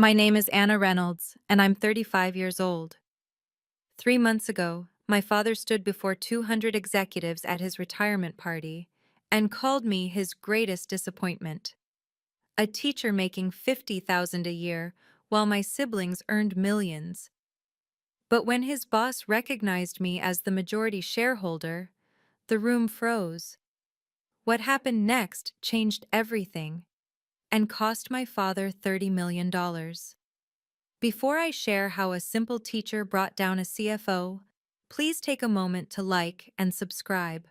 My name is Anna Reynolds, and I'm 35 years old. 3 months ago, my father stood before 200 executives at his retirement party and called me his greatest disappointment. A teacher making $50,000 a year while my siblings earned millions. But when his boss recognized me as the majority shareholder, the room froze. What happened next changed everything and cost my father $30 million. Before I share how a simple teacher brought down a CFO, please take a moment to like and subscribe,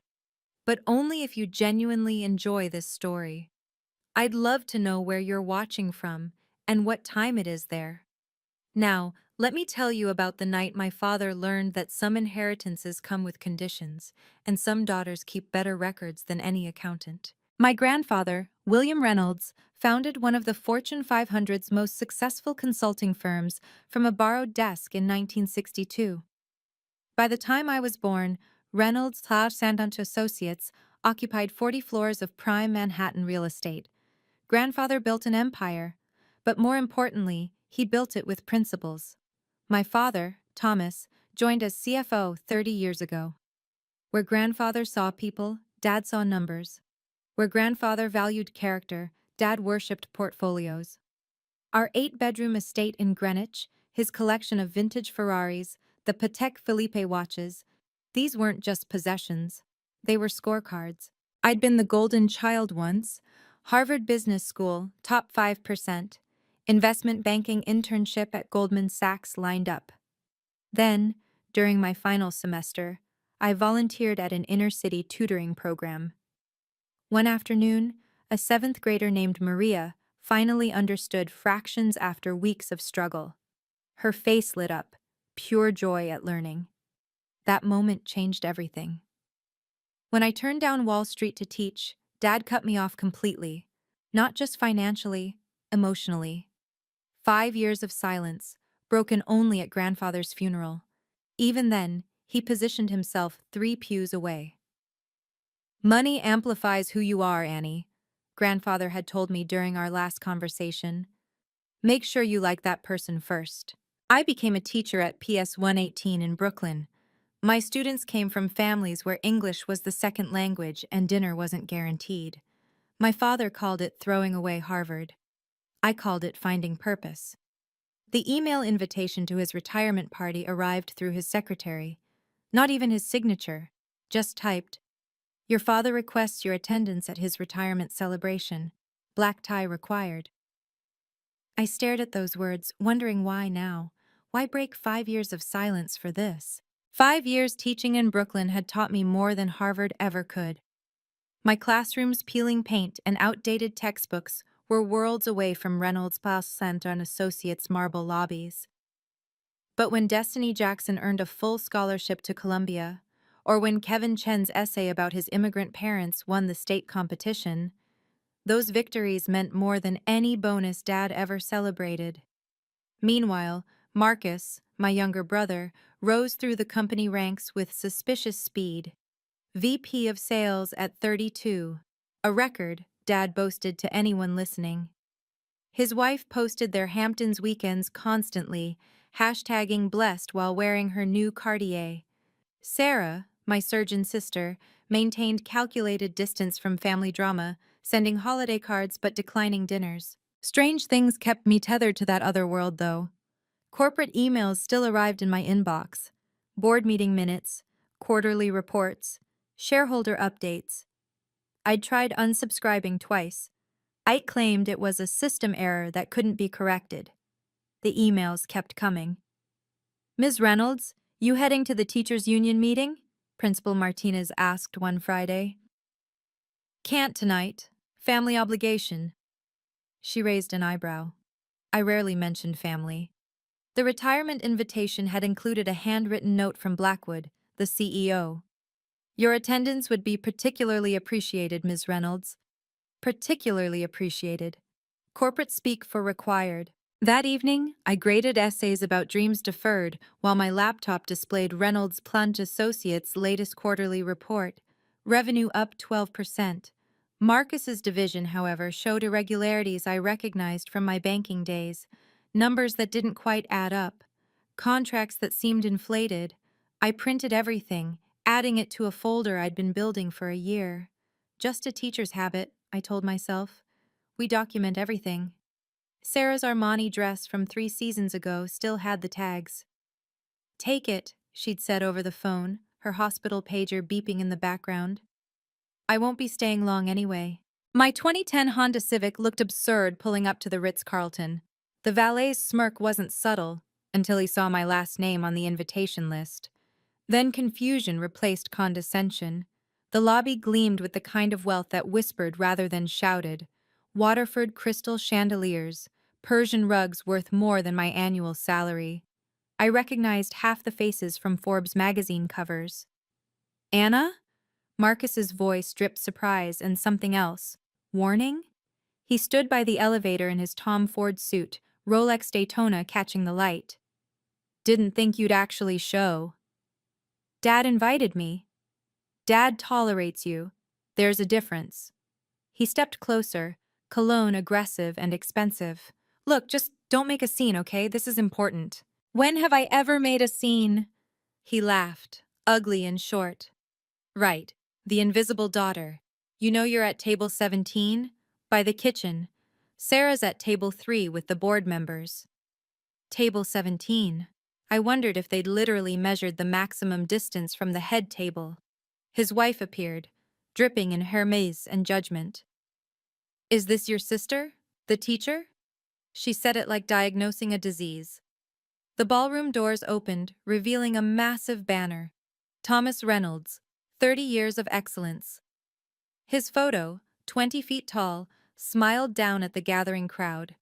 but only if you genuinely enjoy this story. I'd love to know where you're watching from and what time it is there. Now, let me tell you about the night my father learned that some inheritances come with conditions, and some daughters keep better records than any accountant. My grandfather, William Reynolds, founded one of the Fortune 500's most successful consulting firms from a borrowed desk in 1962. By the time I was born, Reynolds Sandant Associates occupied 40 floors of prime Manhattan real estate. Grandfather built an empire, but more importantly, he built it with principles. My father, Thomas, joined as CFO 30 years ago. Where grandfather saw people, Dad saw numbers. Where grandfather valued character, Dad worshipped portfolios. Our 8-bedroom estate in Greenwich, his collection of vintage Ferraris, the Patek Philippe watches, these weren't just possessions. They were scorecards. I'd been the golden child once. Harvard Business School, top 5%. Investment banking internship at Goldman Sachs lined up. Then, during my final semester, I volunteered at an inner-city tutoring program. One afternoon, a 7th grader named Maria finally understood fractions after weeks of struggle. Her face lit up, pure joy at learning. That moment changed everything. When I turned down Wall Street to teach, Dad cut me off completely, not just financially, emotionally. 5 years of silence, broken only at grandfather's funeral. Even then, he positioned himself 3 pews away. Money amplifies who you are, Annie, grandfather had told me during our last conversation. Make sure you like that person first. I became a teacher at PS 118 in Brooklyn. My students came from families where English was the second language and dinner wasn't guaranteed. My father called it throwing away Harvard. I called it finding purpose. The email invitation to his retirement party arrived through his secretary. Not even his signature, just typed, "Your father requests your attendance at his retirement celebration. Black tie required." I stared at those words, wondering why now. Why break 5 years of silence for this? 5 years teaching in Brooklyn had taught me more than Harvard ever could. My classrooms peeling paint and outdated textbooks were worlds away from Reynolds Santon Associates' marble lobbies. But when Destiny Jackson earned a full scholarship to Columbia, or when Kevin Chen's essay about his immigrant parents won the state competition, those victories meant more than any bonus Dad ever celebrated. Meanwhile, Marcus, my younger brother, rose through the company ranks with suspicious speed. VP of Sales at 32, a record Dad boasted to anyone listening. His wife posted their Hamptons weekends constantly, hashtagging blessed while wearing her new Cartier. Sarah, my surgeon sister, maintained calculated distance from family drama, sending holiday cards but declining dinners. Strange things kept me tethered to that other world, though. Corporate emails still arrived in my inbox. Board meeting minutes, quarterly reports, shareholder updates. I'd tried unsubscribing twice. Ike claimed it was a system error that couldn't be corrected. The emails kept coming. "Ms. Reynolds, you heading to the teachers' union meeting?" Principal Martinez asked one Friday. "Can't tonight. Family obligation." She raised an eyebrow. I rarely mentioned family. The retirement invitation had included a handwritten note from Blackwood, the CEO. "Your attendance would be particularly appreciated, Ms. Reynolds." Particularly appreciated. Corporate speak for required. That evening, I graded essays about dreams deferred while my laptop displayed Reynolds Plunge Associates' latest quarterly report. Revenue up 12%. Marcus's division, however, showed irregularities I recognized from my banking days. numbers that didn't quite add up, contracts that seemed inflated. I printed everything, adding it to a folder I'd been building for a year. Just a teacher's habit, I told myself. We document everything. Sarah's Armani dress from 3 seasons ago still had the tags. "Take it," she'd said over the phone, her hospital pager beeping in the background. "I won't be staying long anyway." My 2010 Honda Civic looked absurd pulling up to the Ritz-Carlton. The valet's smirk wasn't subtle until he saw my last name on the invitation list. Then confusion replaced condescension. The lobby gleamed with the kind of wealth that whispered rather than shouted. Waterford crystal chandeliers, Persian rugs worth more than my annual salary. I recognized half the faces from Forbes magazine covers. "Anna?" Marcus's voice dripped surprise and something else. "Warning?" He stood by the elevator in his Tom Ford suit, Rolex Daytona catching the light. "Didn't think you'd actually show." "Dad invited me." "Dad tolerates you. There's a difference." He stepped closer, cologne aggressive and expensive. "Look, just don't make a scene, okay? This is important." "When have I ever made a scene?" He laughed, ugly and short. "Right, the invisible daughter. You know you're at table 17? By the kitchen. Sarah's at table 3 with the board members." Table 17. I wondered if they'd literally measured the maximum distance from the head table. His wife appeared, dripping in Hermes and judgment. "Is this your sister? The teacher?" She said it like diagnosing a disease. The ballroom doors opened, revealing a massive banner. Thomas Reynolds, 30 years of excellence. His photo, 20 feet tall, smiled down at the gathering crowd.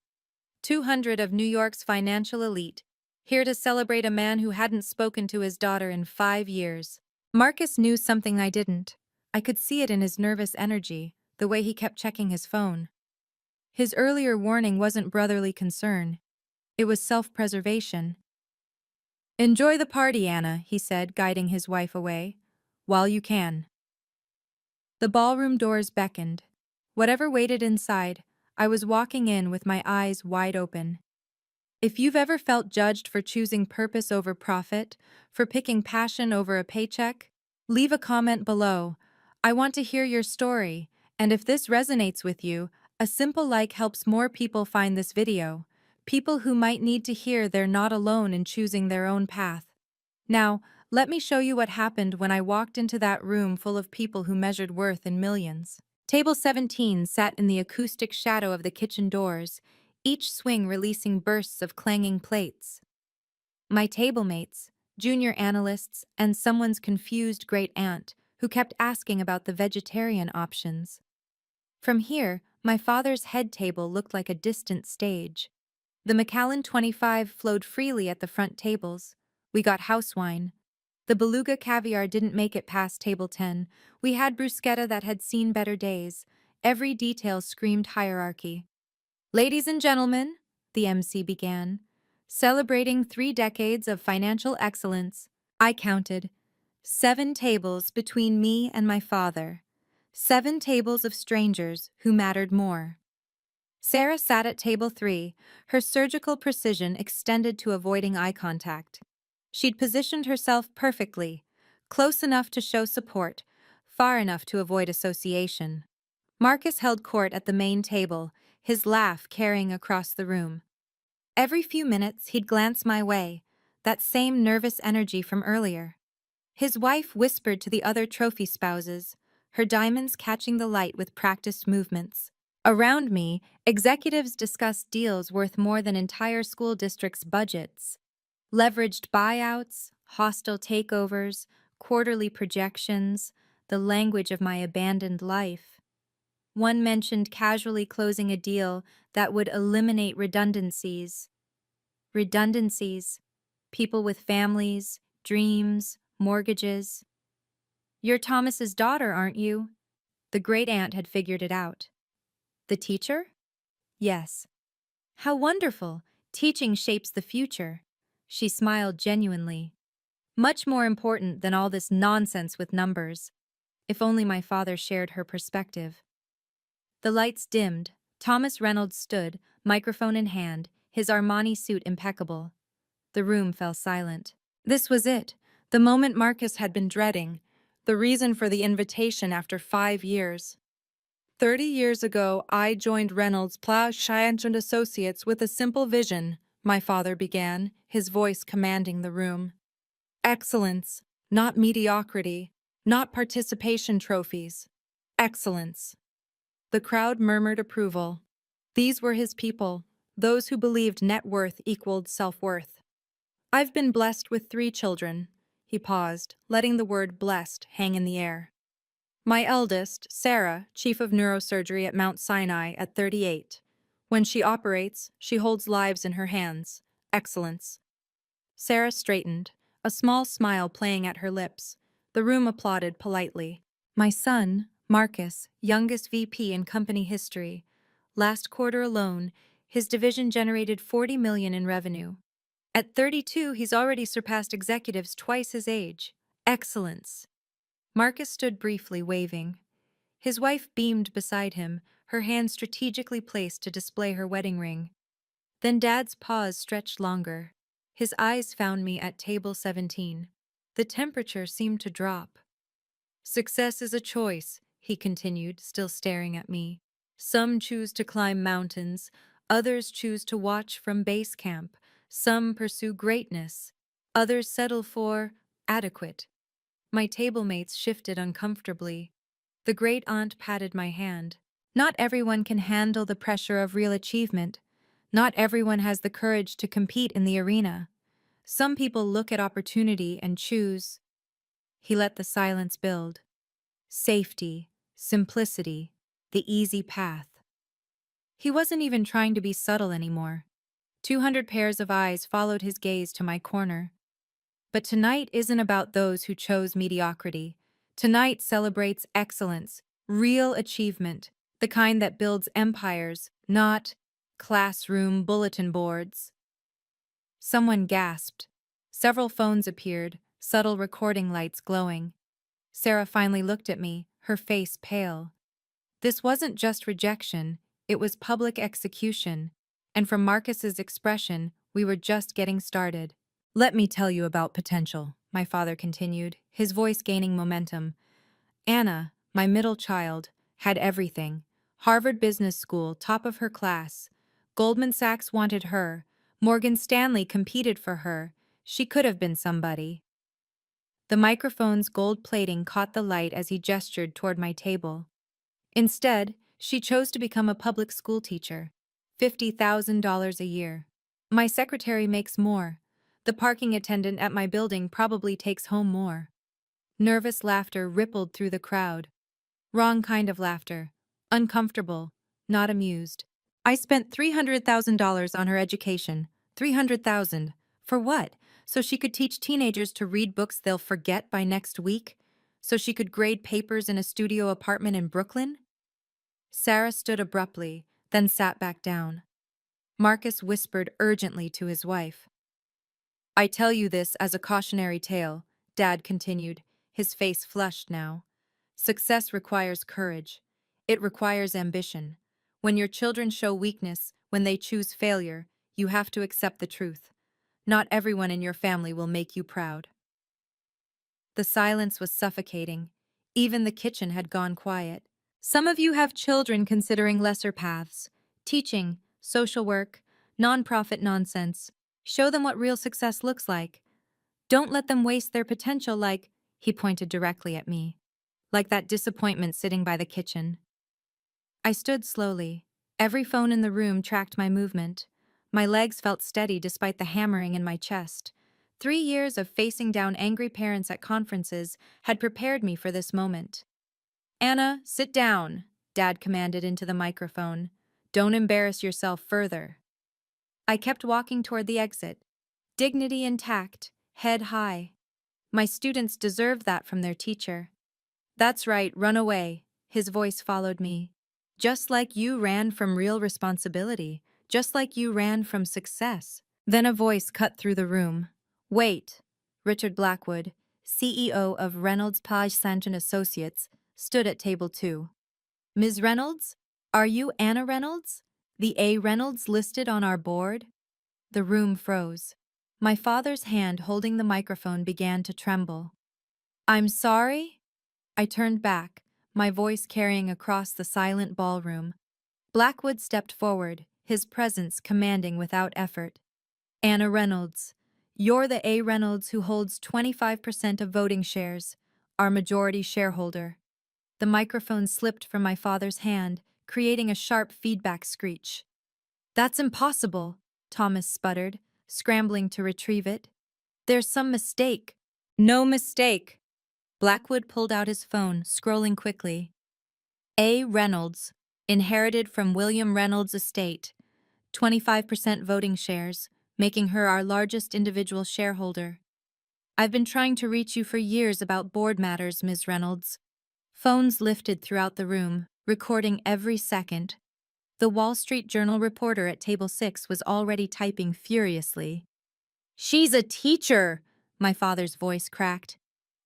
200 of New York's financial elite, here to celebrate a man who hadn't spoken to his daughter in 5 years. Marcus knew something I didn't. I could see it in his nervous energy, the way he kept checking his phone. His earlier warning wasn't brotherly concern. It was self-preservation. "Enjoy the party, Anna," he said, guiding his wife away. "While you can." The ballroom doors beckoned. Whatever waited inside, I was walking in with my eyes wide open. If you've ever felt judged for choosing purpose over profit, for picking passion over a paycheck, leave a comment below. I want to hear your story, and if this resonates with you, a simple like helps more people find this video. People who might need to hear they're not alone in choosing their own path. Now, let me show you what happened when I walked into that room full of people who measured worth in millions. Table 17 sat in the acoustic shadow of the kitchen doors, each swing releasing bursts of clanging plates. My table mates, junior analysts, and someone's confused great aunt, who kept asking about the vegetarian options. From here, my father's head table looked like a distant stage. The Macallan 25 flowed freely at the front tables. We got house wine. The beluga caviar didn't make it past table 10. We had bruschetta that had seen better days. Every detail screamed hierarchy. "Ladies and gentlemen," the MC began, "celebrating 3 decades of financial excellence." I counted. 7 tables between me and my father. 7 tables of strangers who mattered more. Sarah sat at table 3, her surgical precision extended to avoiding eye contact. She'd positioned herself perfectly, close enough to show support, far enough to avoid association. Marcus held court at the main table, his laugh carrying across the room. Every few minutes, he'd glance my way, that same nervous energy from earlier. His wife whispered to the other trophy spouses, her diamonds catching the light with practiced movements. Around me, executives discussed deals worth more than entire school districts' budgets. Leveraged buyouts, hostile takeovers, quarterly projections, the language of my abandoned life. One mentioned casually closing a deal that would eliminate redundancies. Redundancies. People with families, dreams, mortgages. "You're Thomas's daughter, aren't you?" The great aunt had figured it out. "The teacher?" "Yes." "How wonderful! Teaching shapes the future." She smiled genuinely. "Much more important than all this nonsense with numbers." If only my father shared her perspective. The lights dimmed. Thomas Reynolds stood, microphone in hand, his Armani suit impeccable. The room fell silent. This was it, the moment Marcus had been dreading, the reason for the invitation after 5 years. 30 years ago, I joined Reynolds Plough Science and Associates with a simple vision, my father began, his voice commanding the room. Excellence, not mediocrity, not participation trophies. Excellence. The crowd murmured approval. These were his people, those who believed net worth equaled self-worth. I've been blessed with 3 children. He paused, letting the word blessed hang in the air. My eldest, Sarah, chief of neurosurgery at Mount Sinai at 38. When she operates, she holds lives in her hands. Excellence. Sarah straightened, a small smile playing at her lips. The room applauded politely. My son, Marcus, youngest VP in company history. Last quarter alone, his division generated $40 million in revenue. At 32, he's already surpassed executives twice his age. Excellence. Marcus stood briefly, waving. His wife beamed beside him, her hand strategically placed to display her wedding ring. Then Dad's pause stretched longer. His eyes found me at table 17. The temperature seemed to drop. Success is a choice, he continued, still staring at me. Some choose to climb mountains, others choose to watch from base camp, some pursue greatness, others settle for adequate. My table mates shifted uncomfortably. The great aunt patted my hand. Not everyone can handle the pressure of real achievement. Not everyone has the courage to compete in the arena. Some people look at opportunity and choose. He let the silence build. Safety, simplicity, the easy path. He wasn't even trying to be subtle anymore. 200 pairs of eyes followed his gaze to my corner. But tonight isn't about those who chose mediocrity. Tonight celebrates excellence, real achievement, the kind that builds empires, not classroom bulletin boards. Someone gasped. Several phones appeared, subtle recording lights glowing. Sarah finally looked at me, her face pale. This wasn't just rejection, it was public execution. And from Marcus's expression, we were just getting started. Let me tell you about potential, my father continued, his voice gaining momentum. Anna, my middle child, had everything. Harvard Business School, top of her class. Goldman Sachs wanted her. Morgan Stanley competed for her. She could have been somebody. The microphone's gold plating caught the light as he gestured toward my table. Instead, she chose to become a public school teacher. $50,000 a year. My secretary makes more. The parking attendant at my building probably takes home more. Nervous laughter rippled through the crowd. Wrong kind of laughter. Uncomfortable, not amused. I spent $300,000 on her education. $300,000. For what? So she could teach teenagers to read books they'll forget by next week? So she could grade papers in a studio apartment in Brooklyn? Sarah stood abruptly, then sat back down. Marcus whispered urgently to his wife. I tell you this as a cautionary tale, Dad continued, his face flushed now. Success requires courage. It requires ambition. When your children show weakness, when they choose failure, you have to accept the truth. Not everyone in your family will make you proud. The silence was suffocating. Even the kitchen had gone quiet. Some of you have children considering lesser paths. Teaching, social work, nonprofit nonsense. Show them what real success looks like. Don't let them waste their potential like, he pointed directly at me, like that disappointment sitting by the kitchen. I stood slowly. Every phone in the room tracked my movement. My legs felt steady despite the hammering in my chest. 3 years of facing down angry parents at conferences had prepared me for this moment. Anna, sit down, Dad commanded into the microphone. Don't embarrass yourself further. I kept walking toward the exit. Dignity intact, head high. My students deserved that from their teacher. That's right, run away, his voice followed me. Just like you ran from real responsibility, just like you ran from success. Then a voice cut through the room. Wait. Richard Blackwood, CEO of Reynolds Page Santon Associates, stood at table 2. Ms. Reynolds, are you Anna Reynolds? The A. Reynolds listed on our board? The room froze. My father's hand holding the microphone began to tremble. "I'm sorry?" I turned back, my voice carrying across the silent ballroom. Blackwood stepped forward, his presence commanding without effort. "Anna Reynolds, you're the A. Reynolds who holds 25% of voting shares, our majority shareholder." The microphone slipped from my father's hand, creating a sharp feedback screech. "That's impossible," Thomas sputtered, scrambling to retrieve it. "There's some mistake." "No mistake." Blackwood pulled out his phone, scrolling quickly. "A. Reynolds, inherited from William Reynolds' estate, 25% voting shares, making her our largest individual shareholder. I've been trying to reach you for years about board matters, Ms. Reynolds." Phones lifted throughout the room, recording every second. The Wall Street Journal reporter at table 6 was already typing furiously. "She's a teacher," my father's voice cracked.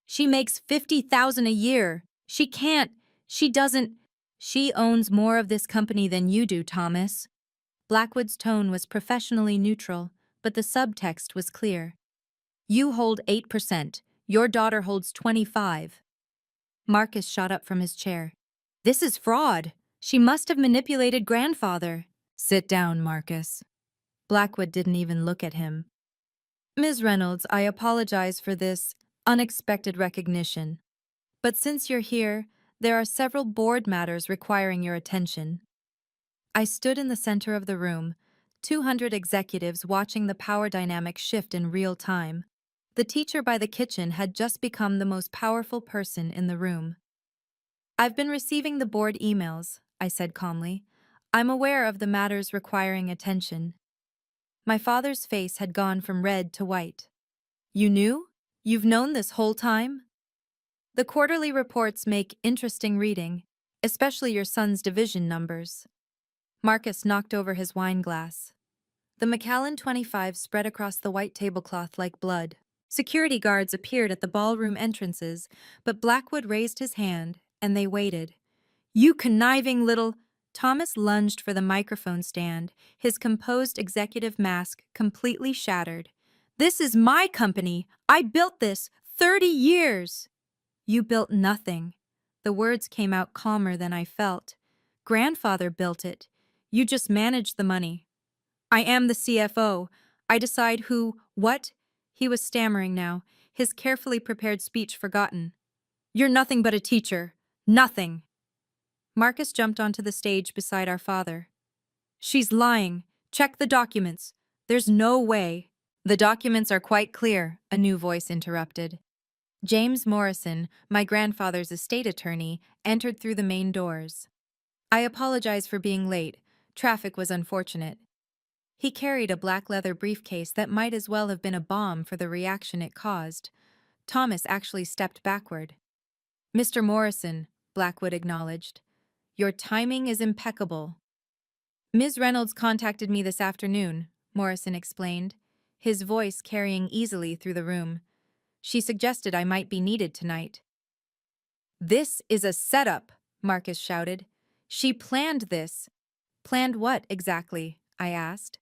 "She makes $50,000 a year. She doesn't. She owns more of this company than you do, Thomas." Blackwood's tone was professionally neutral, but the subtext was clear. "You hold 8%. Your daughter holds 25%. Marcus shot up from his chair. "This is fraud. She must have manipulated grandfather." "Sit down, Marcus." Blackwood didn't even look at him. "Ms. Reynolds, I apologize for this unexpected recognition. But since you're here, there are several board matters requiring your attention." I stood in the center of the room, 200 executives watching the power dynamic shift in real time. The teacher by the kitchen had just become the most powerful person in the room. "I've been receiving the board emails," I said calmly. "I'm aware of the matters requiring attention." My father's face had gone from red to white. "You knew? You've known this whole time?" "The quarterly reports make interesting reading, especially your son's division numbers." Marcus knocked over his wine glass. The Macallan 25 spread across the white tablecloth like blood. Security guards appeared at the ballroom entrances, but Blackwood raised his hand, and they waited. "You conniving little—" Thomas lunged for the microphone stand, his composed executive mask completely shattered. "This is my company. I built this 30 years." "You built nothing." The words came out calmer than I felt. "Grandfather built it. You just managed the money." "I am the CFO. I decide who, what—" He was stammering now, his carefully prepared speech forgotten. "You're nothing but a teacher. Nothing." Marcus jumped onto the stage beside our father. "She's lying. Check the documents. There's no way." "The documents are quite clear," a new voice interrupted. James Morrison, my grandfather's estate attorney, entered through the main doors. "I apologize for being late. Traffic was unfortunate." He carried a black leather briefcase that might as well have been a bomb for the reaction it caused. Thomas actually stepped backward. "Mr. Morrison," Blackwood acknowledged, "your timing is impeccable." "Ms. Reynolds contacted me this afternoon," Morrison explained, his voice carrying easily through the room. "She suggested I might be needed tonight." "This is a setup," Marcus shouted. "She planned this." "Planned what, exactly?" I asked.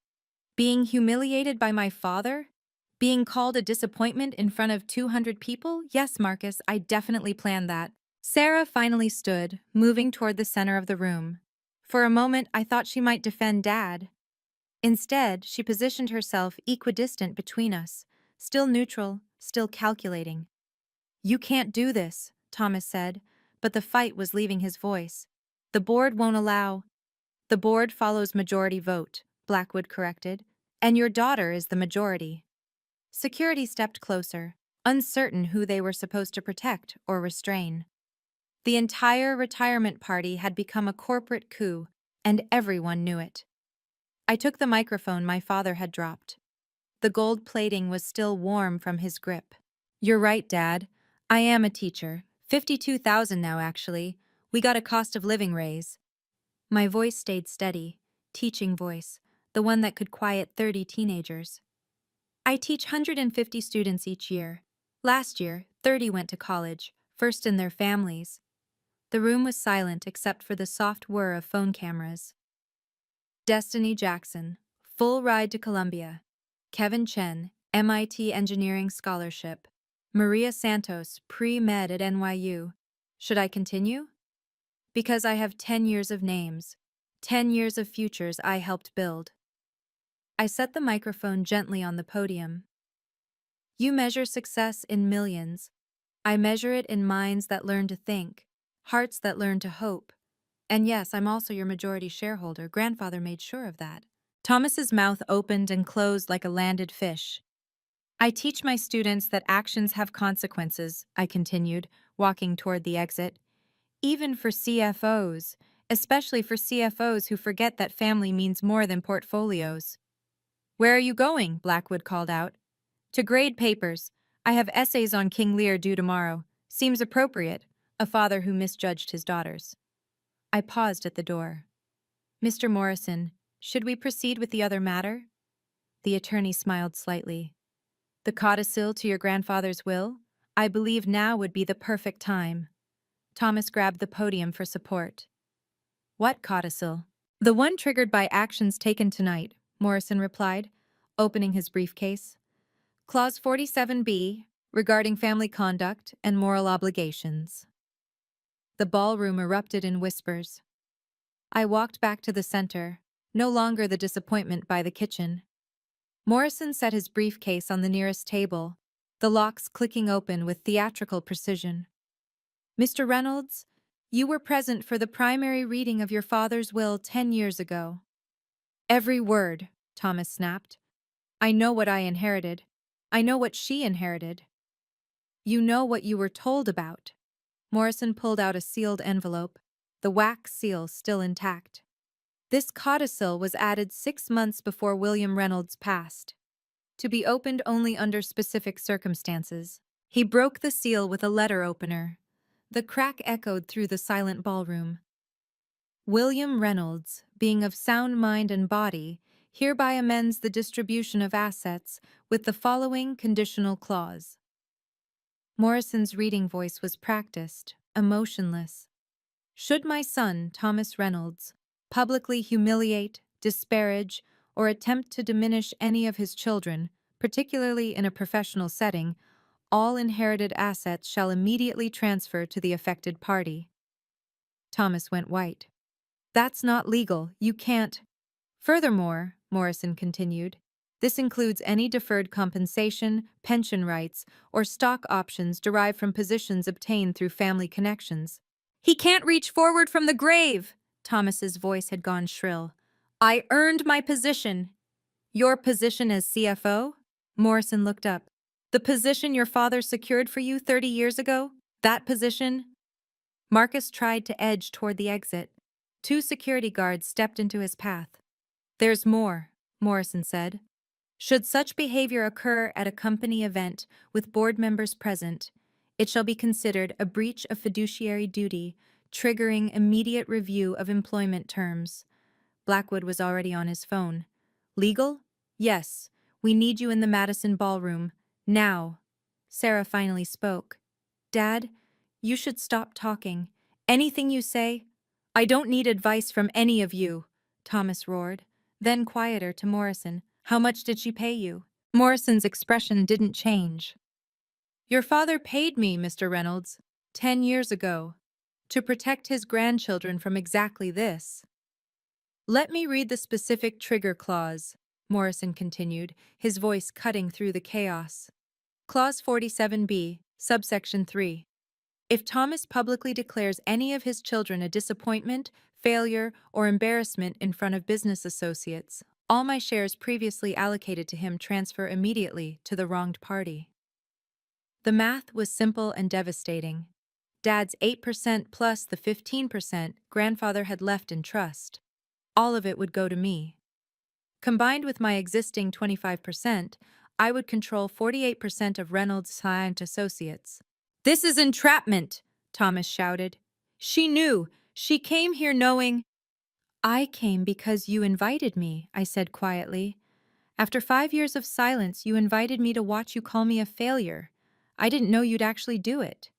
"Being humiliated by my father? Being called a disappointment in front of 200 people? Yes, Marcus, I definitely planned that." Sarah finally stood, moving toward the center of the room. For a moment, I thought she might defend Dad. Instead, she positioned herself equidistant between us, still neutral, still calculating. "You can't do this," Thomas said, but the fight was leaving his voice. "The board won't allow—" "The board follows majority vote," Blackwood corrected, "and your daughter is the majority." Security stepped closer, uncertain who they were supposed to protect or restrain. The entire retirement party had become a corporate coup, and everyone knew it. I took the microphone my father had dropped. The gold plating was still warm from his grip. "You're right, Dad. I am a teacher. 52,000 now, actually. We got a cost of living raise." My voice stayed steady, teaching voice, the one that could quiet 30 teenagers. "I teach 150 students each year. Last year, 30 went to college, first in their families." The room was silent except for the soft whir of phone cameras. "Destiny Jackson, full ride to Columbia. Kevin Chen, MIT Engineering Scholarship. Maria Santos, pre-med at NYU. Should I continue? Because I have 10 years of names, 10 years of futures I helped build. I set the microphone gently on the podium. You measure success in millions. I measure it in minds that learn to think, hearts that learn to hope. And yes, I'm also your majority shareholder. Grandfather made sure of that. Thomas's mouth opened and closed like a landed fish. I teach my students that actions have consequences, I continued, walking toward the exit. Even for CFOs, especially for CFOs who forget that family means more than portfolios. Where are you going? Blackwood called out. To grade papers. I have essays on King Lear due tomorrow. Seems appropriate, a father who misjudged his daughters. I paused at the door. Mr. Morrison, should we proceed with the other matter? The attorney smiled slightly. The codicil to your grandfather's will? I believe now would be the perfect time. Thomas grabbed the podium for support. What codicil? The one triggered by actions taken tonight, Morrison replied, opening his briefcase. Clause 47B, regarding family conduct and moral obligations. The ballroom erupted in whispers. I walked back to the center, no longer the disappointment by the kitchen. Morrison set his briefcase on the nearest table, the locks clicking open with theatrical precision. Mr. Reynolds, you were present for the primary reading of your father's will 10 years ago. Every word, Thomas snapped. I know what I inherited. I know what she inherited. You know what you were told about. Morrison pulled out a sealed envelope, the wax seal still intact. This codicil was added 6 months before William Reynolds passed, to be opened only under specific circumstances. He broke the seal with a letter opener. The crack echoed through the silent ballroom. William Reynolds, being of sound mind and body, hereby amends the distribution of assets with the following conditional clause. Morrison's reading voice was practiced, emotionless. Should my son, Thomas Reynolds, publicly humiliate, disparage, or attempt to diminish any of his children, particularly in a professional setting, all inherited assets shall immediately transfer to the affected party. Thomas went white. That's not legal. You can't. Furthermore, Morrison continued, this includes any deferred compensation, pension rights, or stock options derived from positions obtained through family connections. He can't reach forward from the grave! Thomas's voice had gone shrill. I earned my position. Your position as CFO? Morrison looked up. The position your father secured for you 30 years ago? That position? Marcus tried to edge toward the exit. 2 security guards stepped into his path. There's more, Morrison said. Should such behavior occur at a company event with board members present, it shall be considered a breach of fiduciary duty, triggering immediate review of employment terms. Blackwood was already on his phone. Legal? Yes. We need you in the Madison Ballroom. Now. Sarah finally spoke. Dad, you should stop talking. Anything you say? I don't need advice from any of you, Thomas roared. Then quieter to Morrison. How much did she pay you? Morrison's expression didn't change. Your father paid me, Mr. Reynolds, 10 years ago, to protect his grandchildren from exactly this. Let me read the specific trigger clause, Morrison continued, his voice cutting through the chaos. Clause 47B, subsection 3. If Thomas publicly declares any of his children a disappointment, failure, or embarrassment in front of business associates, all my shares previously allocated to him transfer immediately to the wronged party. The math was simple and devastating. Dad's 8% plus the 15% grandfather had left in trust. All of it would go to me. Combined with my existing 25%, I would control 48% of Reynolds' Science Associates. This is entrapment, Thomas shouted. She knew. She came here knowing. I came because you invited me, I said quietly. After 5 years of silence, you invited me to watch you call me a failure. I didn't know you'd actually do it.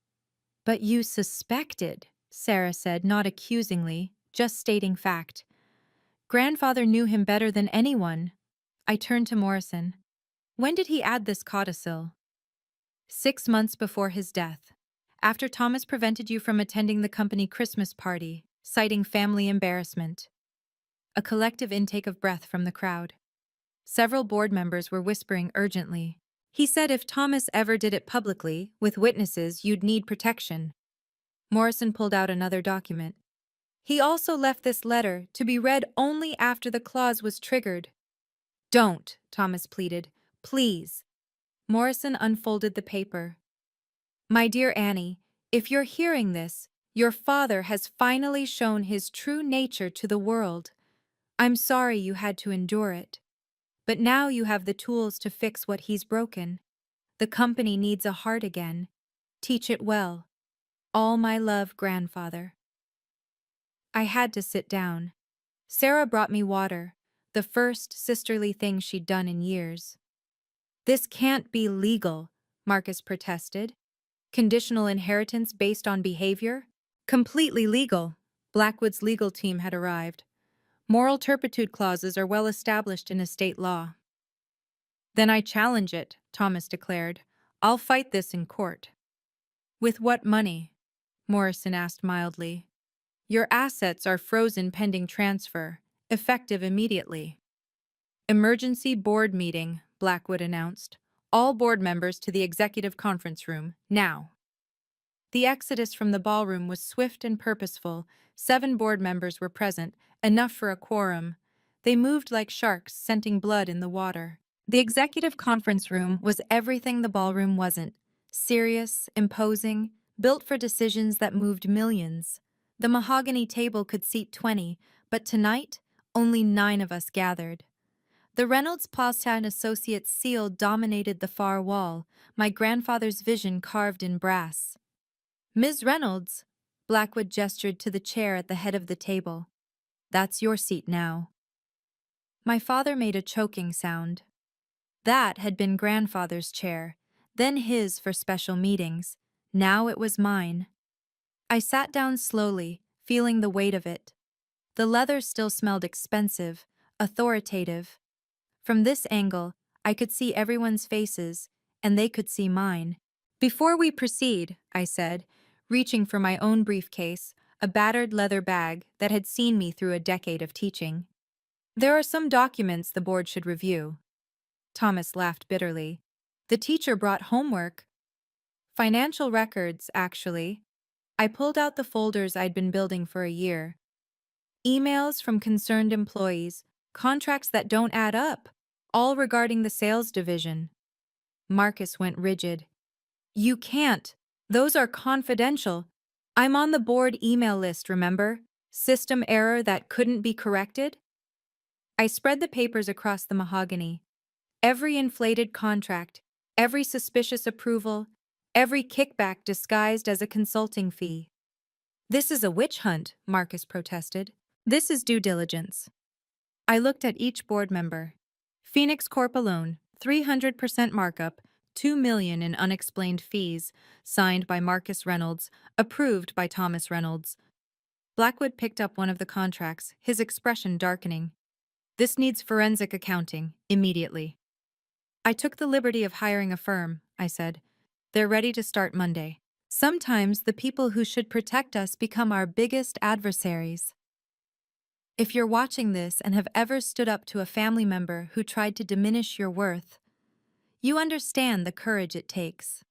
But you suspected, Sarah said, not accusingly, just stating fact. Grandfather knew him better than anyone. I turned to Morrison. When did he add this codicil? 6 months before his death. After Thomas prevented you from attending the company Christmas party, citing family embarrassment. A collective intake of breath from the crowd. Several board members were whispering urgently. He said if Thomas ever did it publicly, with witnesses, you'd need protection. Morrison pulled out another document. He also left this letter to be read only after the clause was triggered. Don't, Thomas pleaded. Please. Morrison unfolded the paper. My dear Annie, if you're hearing this, your father has finally shown his true nature to the world. I'm sorry you had to endure it. But now you have the tools to fix what he's broken. The company needs a heart again. Teach it well. All my love, grandfather. I had to sit down. Sarah brought me water, the first sisterly thing she'd done in years. This can't be legal, Marcus protested. Conditional inheritance based on behavior? Completely legal. Blackwood's legal team had arrived. Moral turpitude clauses are well established in estate law. Then I challenge it, Thomas declared. I'll fight this in court. With what money? Morrison asked mildly. Your assets are frozen pending transfer, effective immediately. Emergency board meeting, Blackwood announced. All board members to the executive conference room, now. The exodus from the ballroom was swift and purposeful. 7 board members were present, enough for a quorum. They moved like sharks, scenting blood in the water. The executive conference room was everything the ballroom wasn't. Serious, imposing, built for decisions that moved millions. The mahogany table could seat 20, but tonight, only 9 of us gathered. The Reynolds Paulstown Associates seal dominated the far wall, my grandfather's vision carved in brass. Ms. Reynolds, Blackwood gestured to the chair at the head of the table. That's your seat now. My father made a choking sound. That had been grandfather's chair, then his for special meetings. Now it was mine. I sat down slowly, feeling the weight of it. The leather still smelled expensive, authoritative. From this angle, I could see everyone's faces, and they could see mine. Before we proceed, I said, reaching for my own briefcase, a battered leather bag that had seen me through a decade of teaching. There are some documents the board should review. Thomas laughed bitterly. The teacher brought homework. Financial records, actually. I pulled out the folders I'd been building for a year. Emails from concerned employees, contracts that don't add up, all regarding the sales division. Marcus went rigid. You can't. Those are confidential. I'm on the board email list, remember? System error that couldn't be corrected? I spread the papers across the mahogany. Every inflated contract, every suspicious approval, every kickback disguised as a consulting fee. This is a witch hunt, Marcus protested. This is due diligence. I looked at each board member. Phoenix Corp alone, 300% markup, $2 million in unexplained fees, signed by Marcus Reynolds, approved by Thomas Reynolds. Blackwood picked up one of the contracts, his expression darkening. This needs forensic accounting, immediately. I took the liberty of hiring a firm, I said. They're ready to start Monday. Sometimes the people who should protect us become our biggest adversaries. If you're watching this and have ever stood up to a family member who tried to diminish your worth, you understand the courage it takes.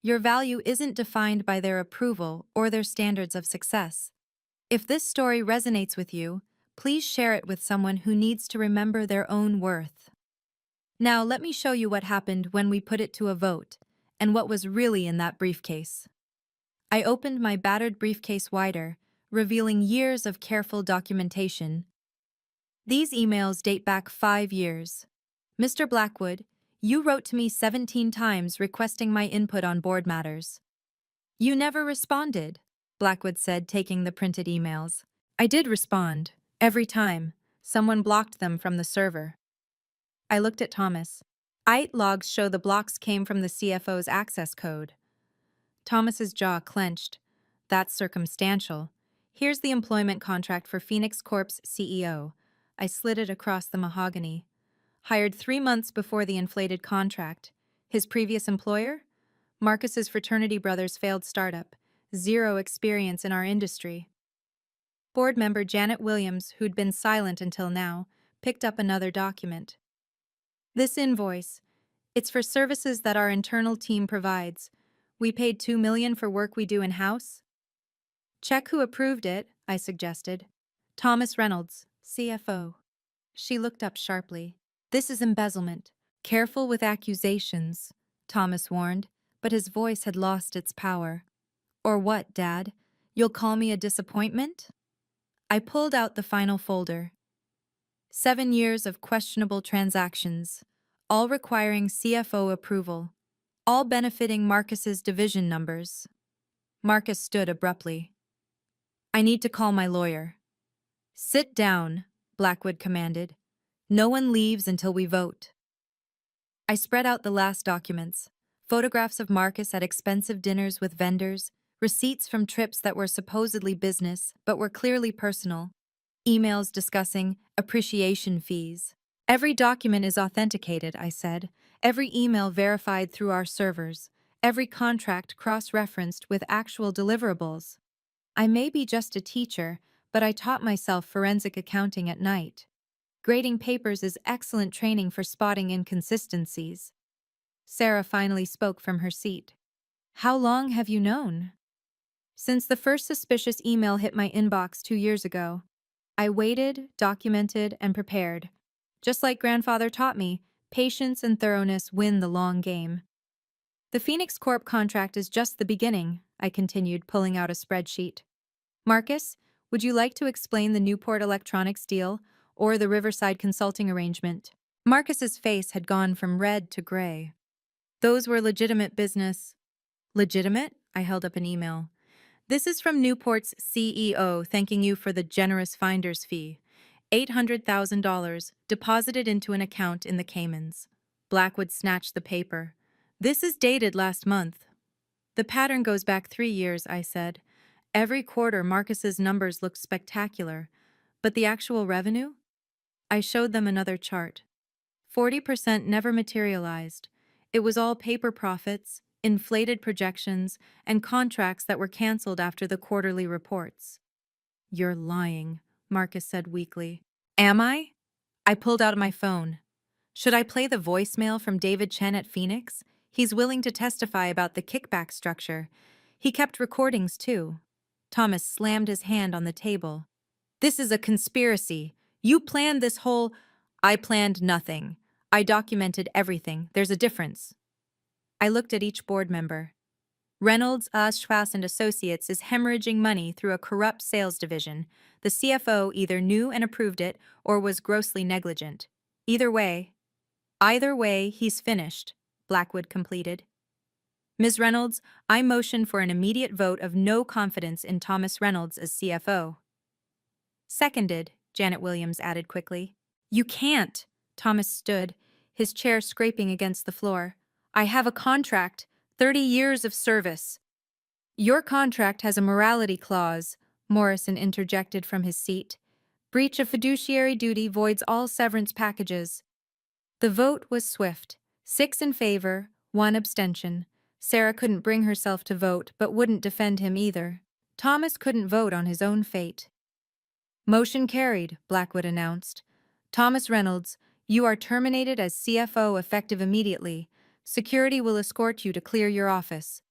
Your value isn't defined by their approval or their standards of success. If this story resonates with you, please share it with someone who needs to remember their own worth. Now let me show you what happened when we put it to a vote, and what was really in that briefcase. I opened my battered briefcase wider, revealing years of careful documentation. These emails date back 5 years. Mr. Blackwood, you wrote to me 17 times requesting my input on board matters. You never responded, Blackwood said, taking the printed emails. I did respond. Every time. Someone blocked them from the server. I looked at Thomas. IT logs show the blocks came from the CFO's access code. Thomas's jaw clenched. That's circumstantial. Here's the employment contract for Phoenix Corp's CEO. I slid it across the mahogany. Hired 3 months before the inflated contract. His previous employer? Marcus's fraternity brother's failed startup. Zero experience in our industry. Board member Janet Williams, who'd been silent until now, picked up another document. This invoice. It's for services that our internal team provides. We paid $2 million for work we do in-house. Check who approved it, I suggested. Thomas Reynolds, CFO. She looked up sharply. This is embezzlement. Careful with accusations, Thomas warned, but his voice had lost its power. Or what, Dad? You'll call me a disappointment? I pulled out the final folder. 7 years of questionable transactions, all requiring CFO approval, all benefiting Marcus's division numbers. Marcus stood abruptly. I need to call my lawyer. Sit down, Blackwood commanded. No one leaves until we vote. I spread out the last documents, photographs of Marcus at expensive dinners with vendors, receipts from trips that were supposedly business but were clearly personal, emails discussing appreciation fees. Every document is authenticated, I said, every email verified through our servers, every contract cross-referenced with actual deliverables. I may be just a teacher, but I taught myself forensic accounting at night. Grading papers is excellent training for spotting inconsistencies. Sarah finally spoke from her seat. How long have you known? Since the first suspicious email hit my inbox 2 years ago. I waited, documented, and prepared. Just like grandfather taught me, patience and thoroughness win the long game. The Phoenix Corp contract is just the beginning, I continued, pulling out a spreadsheet. Marcus, would you like to explain the Newport Electronics deal or the Riverside Consulting arrangement? Marcus's face had gone from red to gray. Those were legitimate business. Legitimate? I held up an email. This is from Newport's CEO thanking you for the generous finder's fee. $800,000 deposited into an account in the Caymans. Blackwood snatched the paper. This is dated last month. The pattern goes back 3 years, I said. Every quarter, Marcus's numbers looked spectacular. But the actual revenue? I showed them another chart. 40% never materialized. It was all paper profits, inflated projections, and contracts that were canceled after the quarterly reports. You're lying, Marcus said weakly. Am I? I pulled out my phone. Should I play the voicemail from David Chen at Phoenix? He's willing to testify about the kickback structure. He kept recordings, too. Thomas slammed his hand on the table. This is a conspiracy. You planned this whole... I planned nothing. I documented everything. There's a difference. I looked at each board member. Reynolds, Schwass and Associates is hemorrhaging money through a corrupt sales division. The CFO either knew and approved it or was grossly negligent. Either way, he's finished, Blackwood completed. Ms. Reynolds, I motion for an immediate vote of no confidence in Thomas Reynolds as CFO. Seconded, Janet Williams added quickly. You can't, Thomas stood, his chair scraping against the floor. I have a contract, 30 years of service. Your contract has a morality clause, Morrison interjected from his seat. Breach of fiduciary duty voids all severance packages. The vote was swift. 6 in favor, 1 abstention. Sarah couldn't bring herself to vote, but wouldn't defend him either. Thomas couldn't vote on his own fate. Motion carried, Blackwood announced. Thomas Reynolds, you are terminated as CFO effective immediately. Security will escort you to clear your office.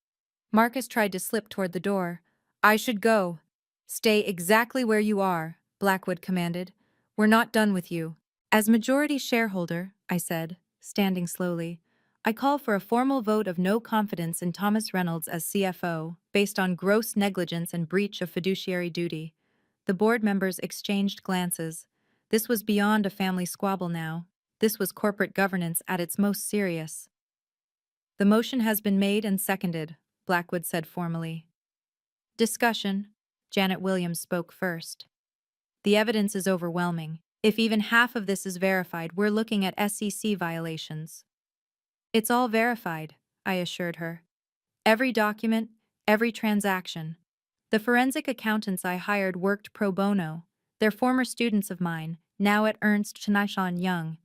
Marcus tried to slip toward the door. I should go. Stay exactly where you are, Blackwood commanded. We're not done with you. As majority shareholder, I said, standing slowly, I call for a formal vote of no confidence in Thomas Reynolds as CFO, based on gross negligence and breach of fiduciary duty. The board members exchanged glances. This was beyond a family squabble now. This was corporate governance at its most serious. The motion has been made and seconded, Blackwood said formally. Discussion. Janet Williams spoke first. The evidence is overwhelming. If even half of this is verified, we're looking at SEC violations. It's all verified, I assured her. Every document, every transaction. The forensic accountants I hired worked pro bono. They're former students of mine, now at Ernst & Young.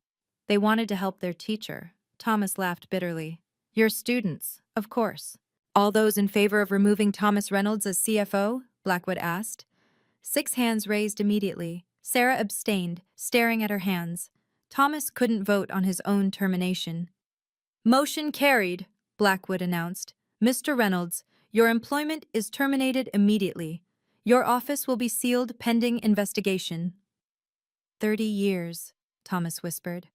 They wanted to help their teacher. Thomas laughed bitterly. Your students, of course. All those in favor of removing Thomas Reynolds as CFO? Blackwood asked. 6 hands raised immediately. Sarah abstained, staring at her hands. Thomas couldn't vote on his own termination. Motion carried, Blackwood announced. Mr. Reynolds, your employment is terminated immediately. Your office will be sealed pending investigation. 30 years, Thomas whispered.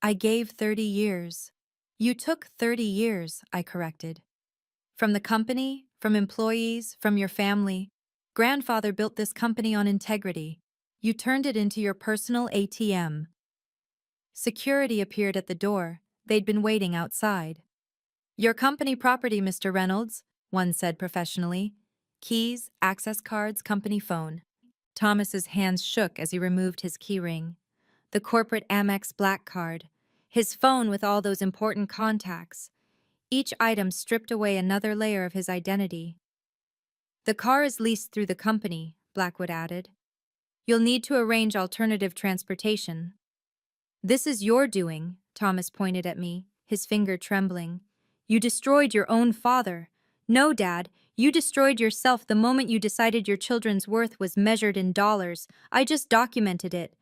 I gave 30 years. You took 30 years, I corrected. From the company, from employees, from your family. Grandfather built this company on integrity. You turned it into your personal ATM. Security appeared at the door. They'd been waiting outside. Your company property, Mr. Reynolds, one said professionally. Keys, access cards, company phone. Thomas's hands shook as he removed his keyring. The corporate Amex Black Card. His phone with all those important contacts. Each item stripped away another layer of his identity. The car is leased through the company, Blackwood added. You'll need to arrange alternative transportation. This is your doing, Thomas pointed at me, his finger trembling. You destroyed your own father. No, Dad, you destroyed yourself the moment you decided your children's worth was measured in dollars. I just documented it.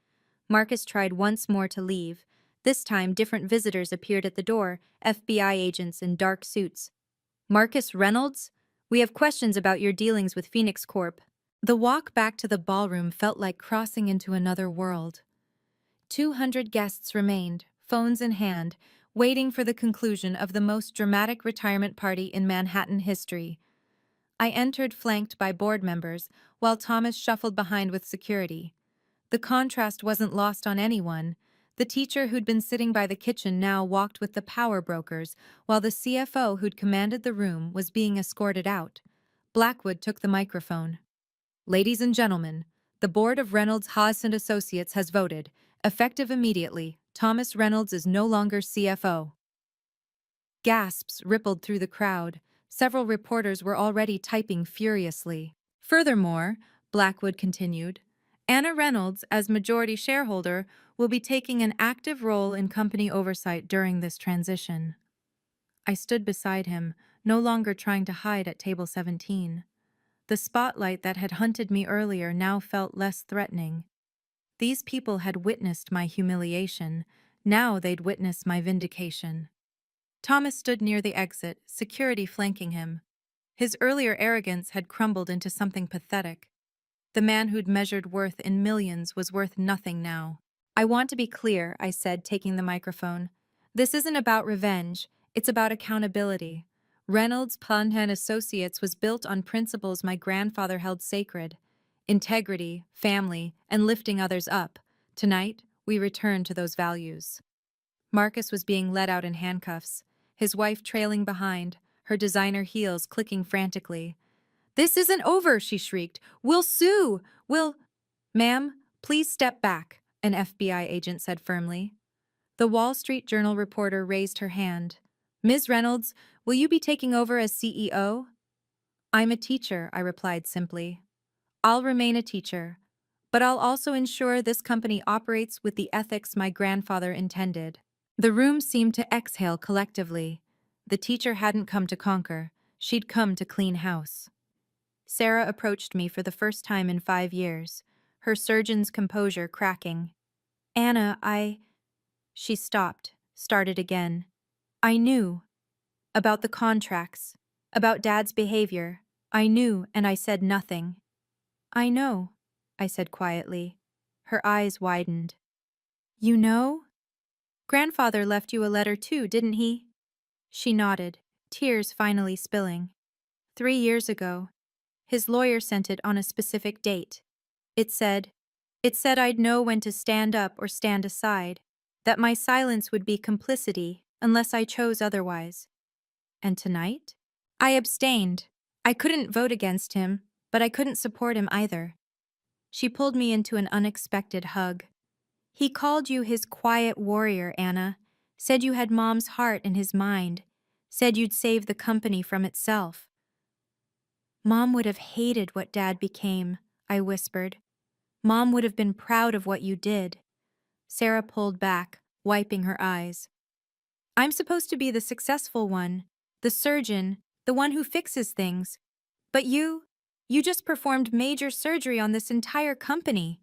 Marcus tried once more to leave. This time, different visitors appeared at the door, FBI agents in dark suits. Marcus Reynolds? We have questions about your dealings with Phoenix Corp. The walk back to the ballroom felt like crossing into another world. 200 guests remained, phones in hand, waiting for the conclusion of the most dramatic retirement party in Manhattan history. I entered flanked by board members, while Thomas shuffled behind with security. The contrast wasn't lost on anyone. The teacher who'd been sitting by the kitchen now walked with the power brokers, while the CFO who'd commanded the room was being escorted out. Blackwood took the microphone. Ladies and gentlemen, the board of Reynolds Haas and Associates has voted. Effective immediately, Thomas Reynolds is no longer CFO. Gasps rippled through the crowd. Several reporters were already typing furiously. Furthermore, Blackwood continued, Anna Reynolds, as majority shareholder, will be taking an active role in company oversight during this transition. I stood beside him, no longer trying to hide at table 17. The spotlight that had hunted me earlier now felt less threatening. These people had witnessed my humiliation. Now they'd witness my vindication. Thomas stood near the exit, security flanking him. His earlier arrogance had crumbled into something pathetic. The man who'd measured worth in millions was worth nothing now. I want to be clear, I said, taking the microphone. This isn't about revenge. It's about accountability. Reynolds Pond and Associates was built on principles my grandfather held sacred. Integrity, family, and lifting others up. Tonight, we return to those values. Marcus was being led out in handcuffs, his wife trailing behind, her designer heels clicking frantically. This isn't over, she shrieked. We'll sue! Ma'am, please step back, an FBI agent said firmly. The Wall Street Journal reporter raised her hand. Ms. Reynolds, will you be taking over as CEO? I'm a teacher, I replied simply. I'll remain a teacher, but I'll also ensure this company operates with the ethics my grandfather intended. The room seemed to exhale collectively. The teacher hadn't come to conquer. She'd come to clean house. Sarah approached me for the first time in 5 years, her surgeon's composure cracking. Anna, She stopped, started again. I knew. About the contracts, about Dad's behavior. I knew, and I said nothing. I know, I said quietly. Her eyes widened. You know? Grandfather left you a letter too, didn't he? She nodded, tears finally spilling. 3 years ago. His lawyer sent it on a specific date. It said I'd know when to stand up or stand aside, that my silence would be complicity unless I chose otherwise. And tonight? I abstained. I couldn't vote against him, but I couldn't support him either. She pulled me into an unexpected hug. He called you his quiet warrior, Anna. Said you had Mom's heart in his mind. Said you'd save the company from itself. Mom would have hated what Dad became, I whispered. Mom would have been proud of what you did. Sarah pulled back, wiping her eyes. I'm supposed to be the successful one, the surgeon, the one who fixes things. But you just performed major surgery on this entire company.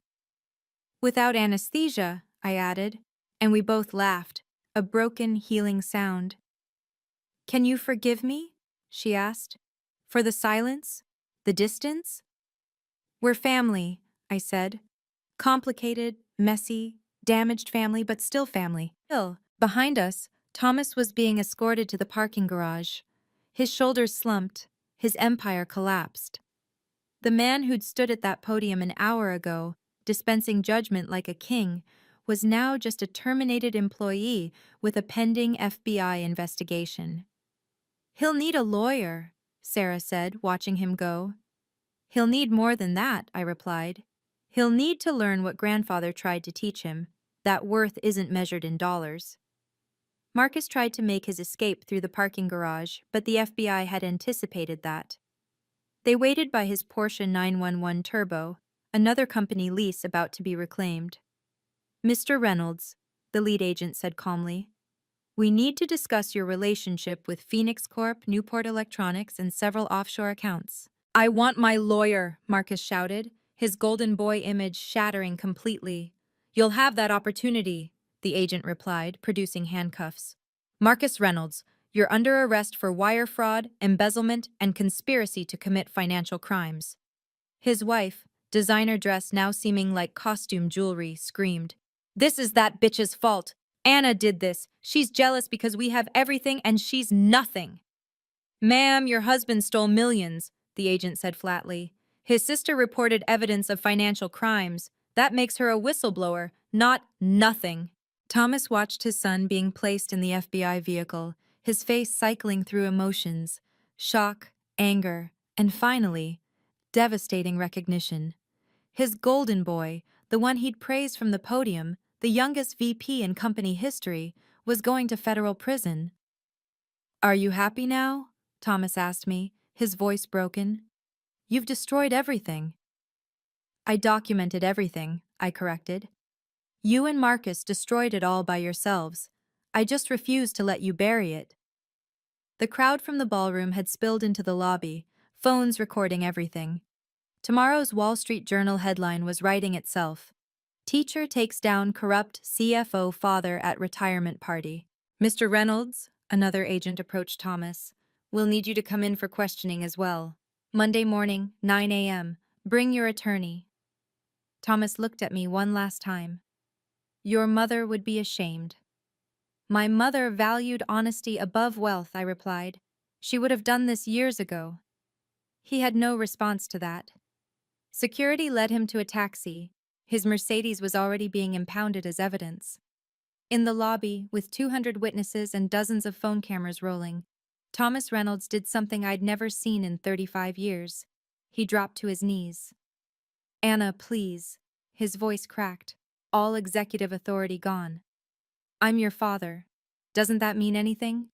Without anesthesia, I added, and we both laughed, a broken, healing sound. Can you forgive me? She asked. For the silence? The distance? We're family, I said. Complicated, messy, damaged family, but still family. Still, behind us, Thomas was being escorted to the parking garage. His shoulders slumped, his empire collapsed. The man who'd stood at that podium an hour ago, dispensing judgment like a king, was now just a terminated employee with a pending FBI investigation. He'll need a lawyer, Sarah said, watching him go. He'll need more than that, I replied. He'll need to learn what grandfather tried to teach him, that worth isn't measured in dollars. Marcus tried to make his escape through the parking garage, but the FBI had anticipated that. They waited by his Porsche 911 Turbo, another company lease about to be reclaimed. Mr. Reynolds, the lead agent said calmly, we need to discuss your relationship with Phoenix Corp, Newport Electronics, and several offshore accounts. I want my lawyer, Marcus shouted, his golden boy image shattering completely. You'll have that opportunity, the agent replied, producing handcuffs. Marcus Reynolds, you're under arrest for wire fraud, embezzlement, and conspiracy to commit financial crimes. His wife, designer dress now seeming like costume jewelry, screamed, This is that bitch's fault. Anna did this. She's jealous because we have everything and she's nothing. Ma'am, your husband stole millions, the agent said flatly. His sister reported evidence of financial crimes. That makes her a whistleblower, not nothing. Thomas watched his son being placed in the FBI vehicle, his face cycling through emotions, shock, anger, and finally, devastating recognition. His golden boy, the one he'd praised from the podium, the youngest VP in company history, was going to federal prison. Are you happy now? Thomas asked me, his voice broken. You've destroyed everything. I documented everything, I corrected. You and Marcus destroyed it all by yourselves. I just refused to let you bury it. The crowd from the ballroom had spilled into the lobby, phones recording everything. Tomorrow's Wall Street Journal headline was writing itself. Teacher takes down corrupt CFO father at retirement party. Mr. Reynolds, another agent approached Thomas. We'll need you to come in for questioning as well. Monday morning, 9 a.m. Bring your attorney. Thomas looked at me one last time. Your mother would be ashamed. My mother valued honesty above wealth, I replied. She would have done this years ago. He had no response to that. Security led him to a taxi. His Mercedes was already being impounded as evidence. In the lobby, with 200 witnesses and dozens of phone cameras rolling, Thomas Reynolds did something I'd never seen in 35 years. He dropped to his knees. Anna, please. His voice cracked, all executive authority gone. I'm your father. Doesn't that mean anything?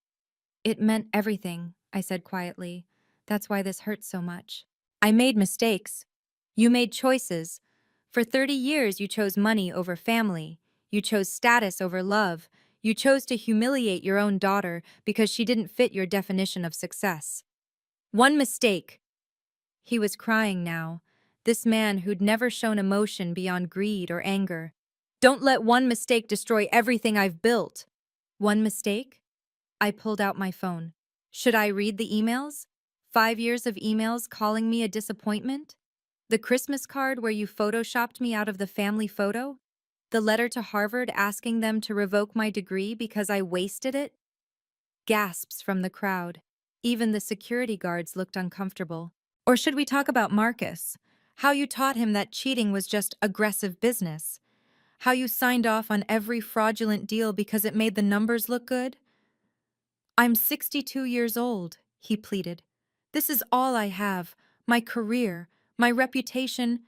It meant everything, I said quietly. That's why this hurts so much. I made mistakes. You made choices. For 30 years you chose money over family. You chose status over love. You chose to humiliate your own daughter because she didn't fit your definition of success. One mistake. He was crying now, this man who'd never shown emotion beyond greed or anger. Don't let one mistake destroy everything I've built. One mistake? I pulled out my phone. Should I read the emails? 5 years of emails calling me a disappointment? The Christmas card where you photoshopped me out of the family photo? The letter to Harvard asking them to revoke my degree because I wasted it? Gasps from the crowd. Even the security guards looked uncomfortable. Or should we talk about Marcus? How you taught him that cheating was just aggressive business? How you signed off on every fraudulent deal because it made the numbers look good? I'm 62 years old, he pleaded. This is all I have. My career, my reputation.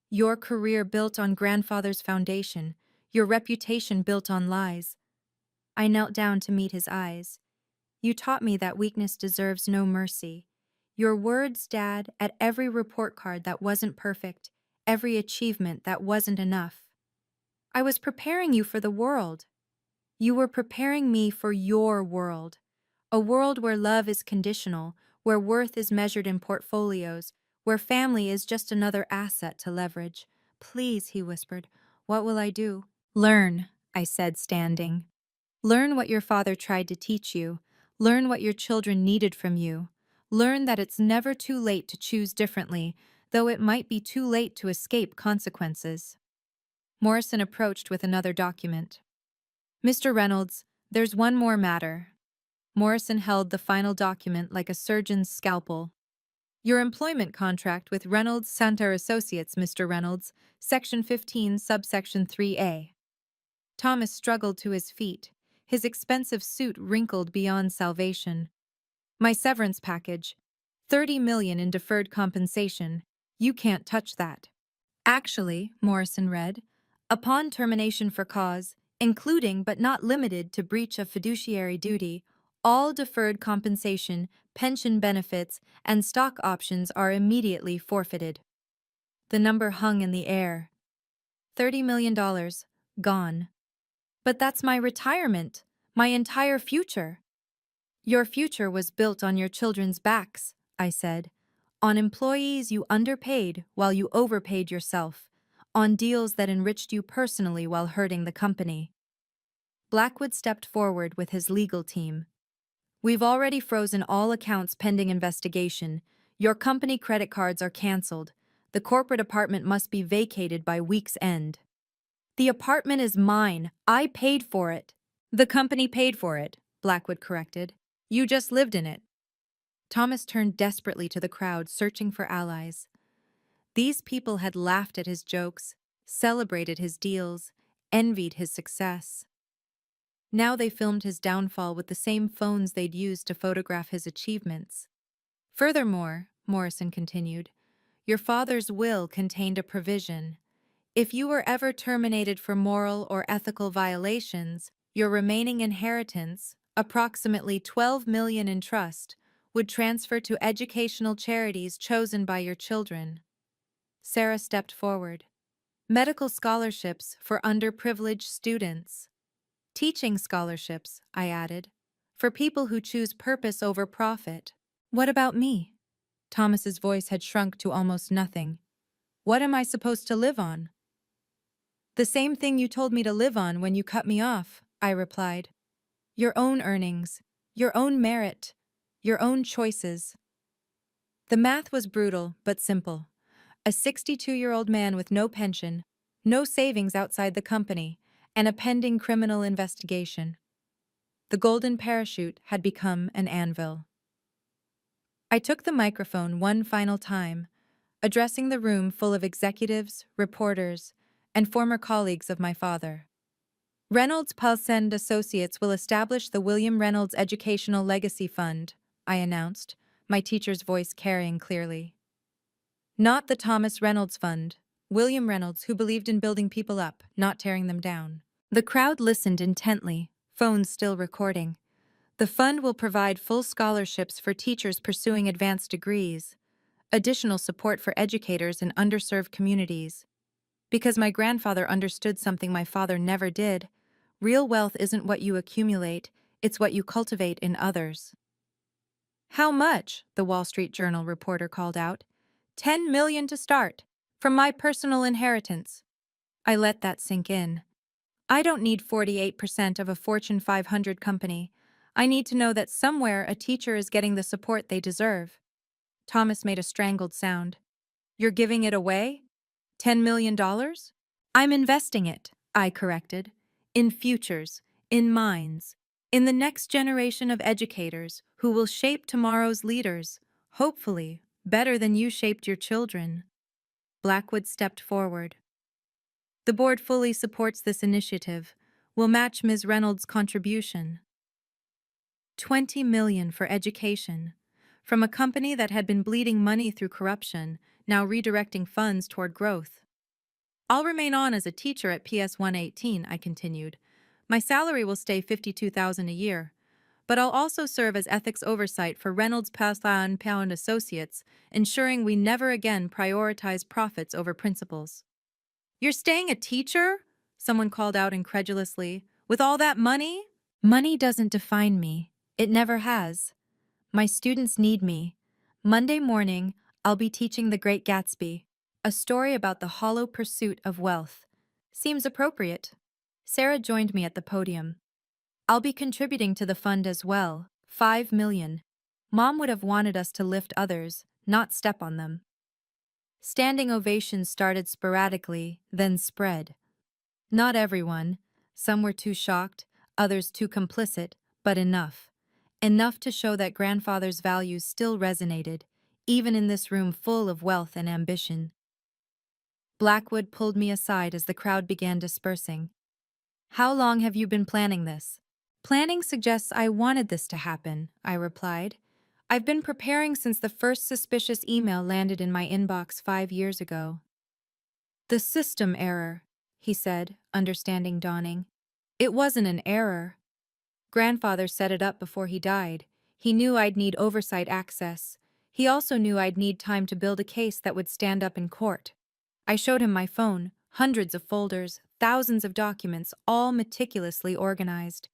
Your career built on grandfather's foundation. Your reputation built on lies. I knelt down to meet his eyes. You taught me that weakness deserves no mercy. Your words, Dad, at every report card that wasn't perfect, every achievement that wasn't enough. I was preparing you for the world. You were preparing me for your world. A world where love is conditional, where worth is measured in portfolios, where family is just another asset to leverage. Please, he whispered, what will I do? Learn, I said, standing. Learn what your father tried to teach you. Learn what your children needed from you. Learn that it's never too late to choose differently, though it might be too late to escape consequences. Morrison approached with another document. Mr. Reynolds, there's one more matter. Morrison held the final document like a surgeon's scalpel. Your employment contract with Reynolds Santer Associates, Mr. Reynolds, Section 15, subsection 3A. Thomas struggled to his feet, his expensive suit wrinkled beyond salvation. My severance package, $30 million in deferred compensation. You can't touch that. Actually, Morrison read, upon termination for cause, including but not limited to breach of fiduciary duty, all deferred compensation, pension benefits, and stock options are immediately forfeited. The number hung in the air. $30 million, gone. But that's my retirement, my entire future. Your future was built on your children's backs, I said. On employees you underpaid while you overpaid yourself. On deals that enriched you personally while hurting the company. Blackwood stepped forward with his legal team. We've already frozen all accounts pending investigation. Your company credit cards are canceled. The corporate apartment must be vacated by week's end. The apartment is mine. I paid for it. The company paid for it, Blackwood corrected. You just lived in it. Thomas turned desperately to the crowd, searching for allies. These people had laughed at his jokes, celebrated his deals, envied his success. Now they filmed his downfall with the same phones they'd used to photograph his achievements. Furthermore, Morrison continued, your father's will contained a provision. If you were ever terminated for moral or ethical violations, your remaining inheritance, approximately $12 million in trust, would transfer to educational charities chosen by your children. Sarah stepped forward. Medical scholarships for underprivileged students. Teaching scholarships, I added, for people who choose purpose over profit. What about me? Thomas's voice had shrunk to almost nothing. What am I supposed to live on? The same thing you told me to live on when you cut me off, I replied. Your own earnings, your own merit, your own choices. The math was brutal but simple. A 62-year-old man with no pension, no savings outside the company, and a pending criminal investigation. The golden parachute had become an anvil. I took the microphone one final time, addressing the room full of executives, reporters, and former colleagues of my father. Reynolds Paulsen Associates will establish the William Reynolds Educational Legacy Fund, I announced, my teacher's voice carrying clearly. Not the Thomas Reynolds Fund, William Reynolds, who believed in building people up, not tearing them down. The crowd listened intently, phones still recording. The fund will provide full scholarships for teachers pursuing advanced degrees, additional support for educators in underserved communities. Because my grandfather understood something my father never did, real wealth isn't what you accumulate, it's what you cultivate in others. How much? The Wall Street Journal reporter called out. $10 million to start, from my personal inheritance. I let that sink in. I don't need 48% of a Fortune 500 company. I need to know that somewhere a teacher is getting the support they deserve. Thomas made a strangled sound. You're giving it away? $10 million? I'm investing it, I corrected. In futures, in minds, in the next generation of educators who will shape tomorrow's leaders, hopefully, better than you shaped your children. Blackwood stepped forward. The board fully supports this initiative. We'll match Ms. Reynolds' contribution. $20 million for education. From a company that had been bleeding money through corruption, now redirecting funds toward growth. I'll remain on as a teacher at PS 118, I continued. My salary will stay $52,000 a year, but I'll also serve as ethics oversight for Reynolds Pound Associates, ensuring we never again prioritize profits over principles. You're staying a teacher? Someone called out incredulously. With all that money? Money doesn't define me. It never has. My students need me. Monday morning, I'll be teaching The Great Gatsby, a story about the hollow pursuit of wealth. Seems appropriate. Sarah joined me at the podium. I'll be contributing to the fund as well, 5 million. Mom would have wanted us to lift others, not step on them. Standing ovations started sporadically, then spread. Not everyone. Some were too shocked, others too complicit, but enough. Enough to show that grandfather's values still resonated, even in this room full of wealth and ambition. Blackwood pulled me aside as the crowd began dispersing. How long have you been planning this? Planning suggests I wanted this to happen, I replied. I've been preparing since the first suspicious email landed in my inbox 5 years ago. The system error, he said, understanding dawning. It wasn't an error. Grandfather set it up before he died. He knew I'd need oversight access. He also knew I'd need time to build a case that would stand up in court. I showed him my phone, hundreds of folders, thousands of documents, all meticulously organized.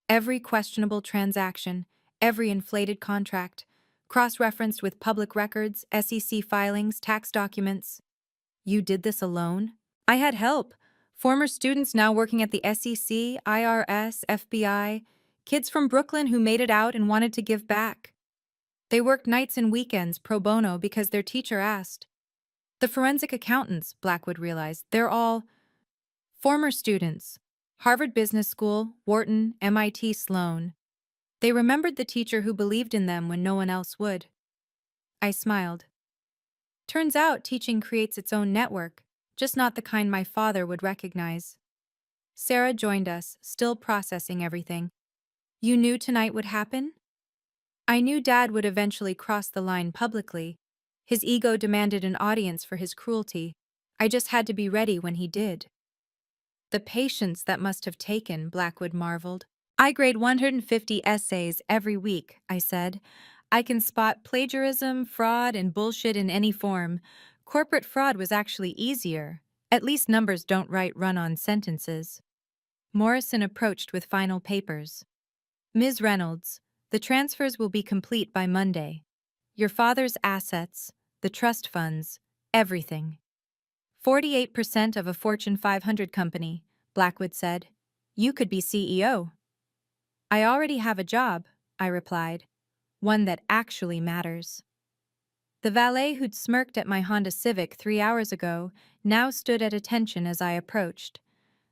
Every questionable transaction, every inflated contract, cross-referenced with public records, SEC filings, tax documents. You did this alone? I had help. Former students now working at the SEC, IRS, FBI, kids from Brooklyn who made it out and wanted to give back. They worked nights and weekends pro bono because their teacher asked. The forensic accountants, Blackwood realized, they're all former students. Harvard Business School, Wharton, MIT, Sloan. They remembered the teacher who believed in them when no one else would. I smiled. Turns out teaching creates its own network, just not the kind my father would recognize. Sarah joined us, still processing everything. You knew tonight would happen? I knew Dad would eventually cross the line publicly. His ego demanded an audience for his cruelty. I just had to be ready when he did. The patience that must have taken, Blackwood marveled. I grade 150 essays every week, I said. I can spot plagiarism, fraud, and bullshit in any form. Corporate fraud was actually easier. At least numbers don't write run-on sentences. Morrison approached with final papers. Ms. Reynolds, the transfers will be complete by Monday. Your father's assets, the trust funds, everything. 48% of a Fortune 500 company, Blackwood said. You could be CEO. I already have a job, I replied. One that actually matters. The valet who'd smirked at my Honda Civic 3 hours ago now stood at attention as I approached.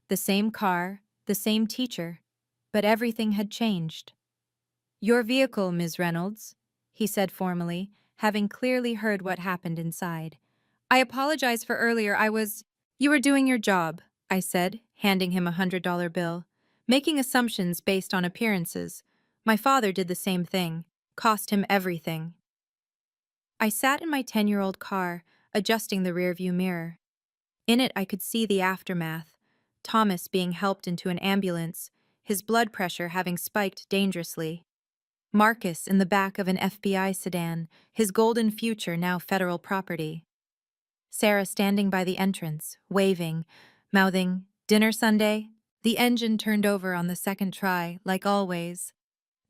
The same car, the same teacher, but everything had changed. Your vehicle, Ms. Reynolds, he said formally, having clearly heard what happened inside. I apologize for earlier, You were doing your job, I said, handing him $100 bill, making assumptions based on appearances. My father did the same thing, cost him everything. I sat in my 10-year-old car, adjusting the rearview mirror. In it I could see the aftermath. Thomas being helped into an ambulance, his blood pressure having spiked dangerously. Marcus in the back of an FBI sedan, his golden future now federal property. Sarah standing by the entrance, waving, mouthing, "Dinner Sunday?" The engine turned over on the second try, like always.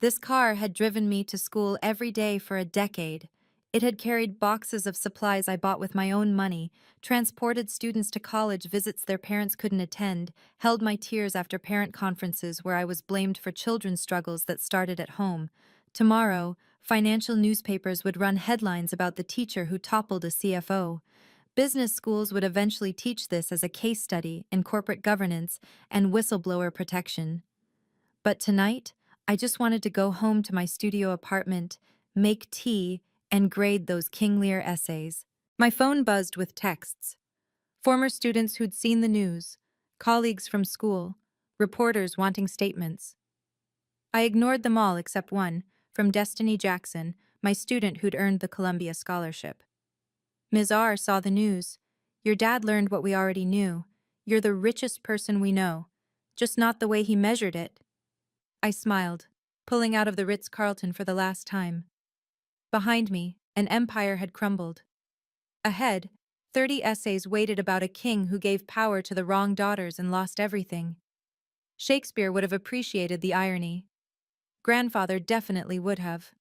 This car had driven me to school every day for a decade. It had carried boxes of supplies I bought with my own money, transported students to college visits their parents couldn't attend, held my tears after parent conferences where I was blamed for children's struggles that started at home. Tomorrow, financial newspapers would run headlines about the teacher who toppled a CFO. Business schools would eventually teach this as a case study in corporate governance and whistleblower protection. But tonight, I just wanted to go home to my studio apartment, make tea, and grade those King Lear essays. My phone buzzed with texts. Former students who'd seen the news, colleagues from school, reporters wanting statements. I ignored them all except one, from Destiny Jackson, my student who'd earned the Columbia Scholarship. Ms. R. saw the news. Your dad learned what we already knew. You're the richest person we know. Just not the way he measured it. I smiled, pulling out of the Ritz-Carlton for the last time. Behind me, an empire had crumbled. Ahead, 30 essays waited about a king who gave power to the wrong daughters and lost everything. Shakespeare would have appreciated the irony. Grandfather definitely would have.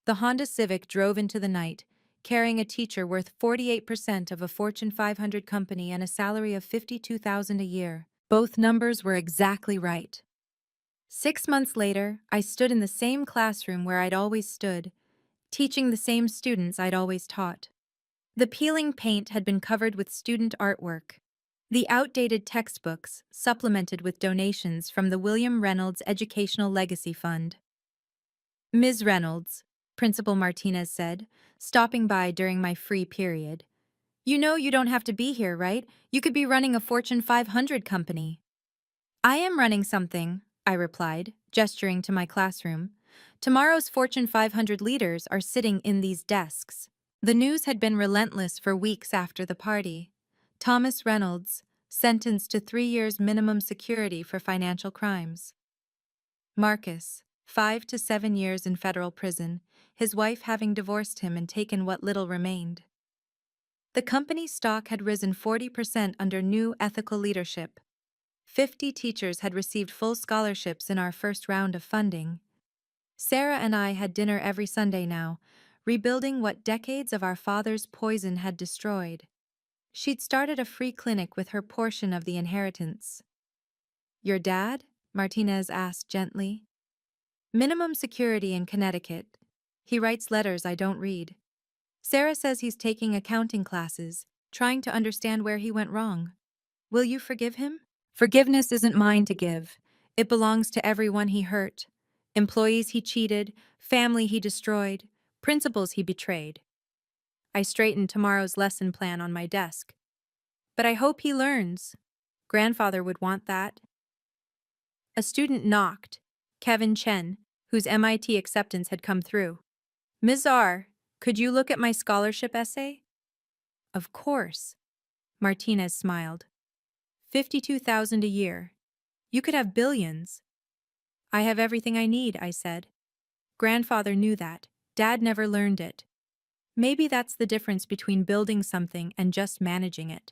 The Honda Civic drove into the night, carrying a teacher worth 48% of a Fortune 500 company and a salary of $52,000 a year. Both numbers were exactly right. 6 months later, I stood in the same classroom where I'd always stood, teaching the same students I'd always taught. The peeling paint had been covered with student artwork. The outdated textbooks supplemented with donations from the William Reynolds Educational Legacy Fund. "Ms. Reynolds," Principal Martinez said, stopping by during my free period. "You know you don't have to be here, right? You could be running a Fortune 500 company." "I am running something," I replied, gesturing to my classroom. "Tomorrow's Fortune 500 leaders are sitting in these desks." The news had been relentless for weeks after the party. Thomas Reynolds, sentenced to 3 years minimum security for financial crimes. Marcus, 5 to 7 years in federal prison, his wife having divorced him and taken what little remained. The company's stock had risen 40% under new ethical leadership. 50 teachers had received full scholarships in our first round of funding. Sarah and I had dinner every Sunday now, rebuilding what decades of our father's poison had destroyed. She'd started a free clinic with her portion of the inheritance. "Your dad?" Martinez asked gently. "Minimum security in Connecticut. He writes letters I don't read. Sarah says he's taking accounting classes, trying to understand where he went wrong. Will you forgive him?" "Forgiveness isn't mine to give. It belongs to everyone he hurt. Employees he cheated, family he destroyed, principles he betrayed." I straightened tomorrow's lesson plan on my desk. "But I hope he learns. Grandfather would want that." A student knocked, Kevin Chen, whose MIT acceptance had come through. "Ms. R, could you look at my scholarship essay?" "Of course." Martinez smiled. 52,000 a year. You could have billions." "I have everything I need," I said. "Grandfather knew that. Dad never learned it. Maybe that's the difference between building something and just managing it."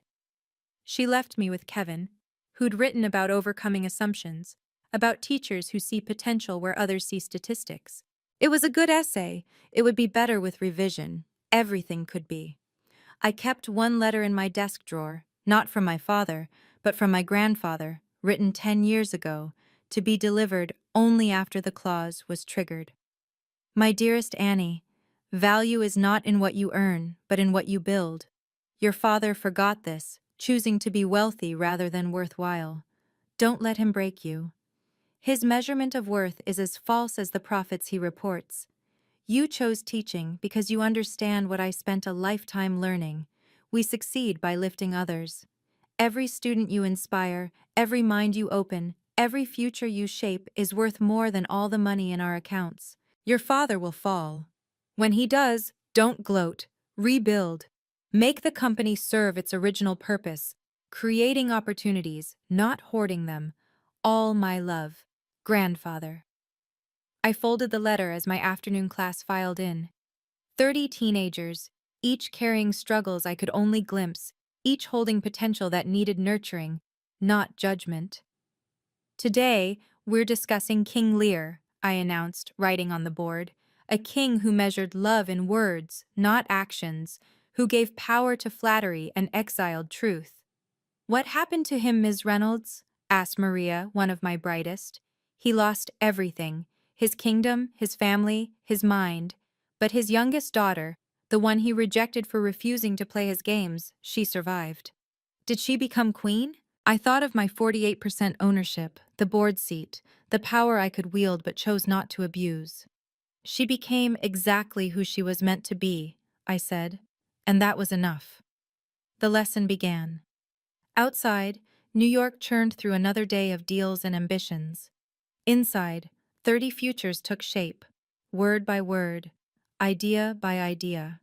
She left me with Kevin, who'd written about overcoming assumptions, about teachers who see potential where others see statistics. It was a good essay. It would be better with revision. Everything could be. I kept one letter in my desk drawer, not from my father, but from my grandfather, written 10 years ago, to be delivered only after the clause was triggered. "My dearest Annie, value is not in what you earn, but in what you build. Your father forgot this, choosing to be wealthy rather than worthwhile. Don't let him break you. His measurement of worth is as false as the profits he reports. You chose teaching because you understand what I spent a lifetime learning. We succeed by lifting others. Every student you inspire, every mind you open, every future you shape is worth more than all the money in our accounts. Your father will fall. When he does, don't gloat. Rebuild. Make the company serve its original purpose, creating opportunities, not hoarding them. All my love. Grandfather." I folded the letter as my afternoon class filed in. 30 teenagers, each carrying struggles I could only glimpse, each holding potential that needed nurturing, not judgment. "Today, we're discussing King Lear," I announced, writing on the board. "A king who measured love in words, not actions, who gave power to flattery and exiled truth." "What happened to him, Ms. Reynolds?" asked Maria, one of my brightest. "He lost everything, his kingdom, his family, his mind. But his youngest daughter, the one he rejected for refusing to play his games, she survived." "Did she become queen?" I thought of my 48% ownership, the board seat, the power I could wield but chose not to abuse. "She became exactly who she was meant to be," I said, and that was enough. The lesson began. Outside, New York churned through another day of deals and ambitions. Inside, 30 futures took shape, word by word, idea by idea.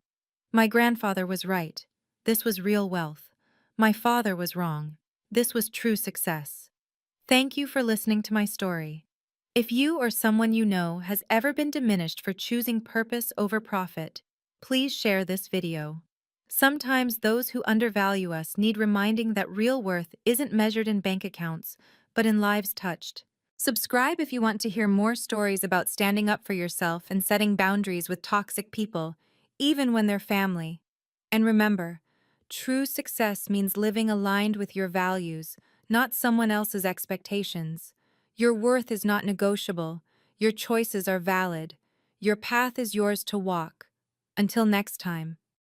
My grandfather was right. This was real wealth. My father was wrong. This was true success. Thank you for listening to my story. If you or someone you know has ever been diminished for choosing purpose over profit, please share this video. Sometimes those who undervalue us need reminding that real worth isn't measured in bank accounts, but in lives touched. Subscribe if you want to hear more stories about standing up for yourself and setting boundaries with toxic people, even when they're family. And remember, true success means living aligned with your values, not someone else's expectations. Your worth is not negotiable. Your choices are valid. Your path is yours to walk. Until next time.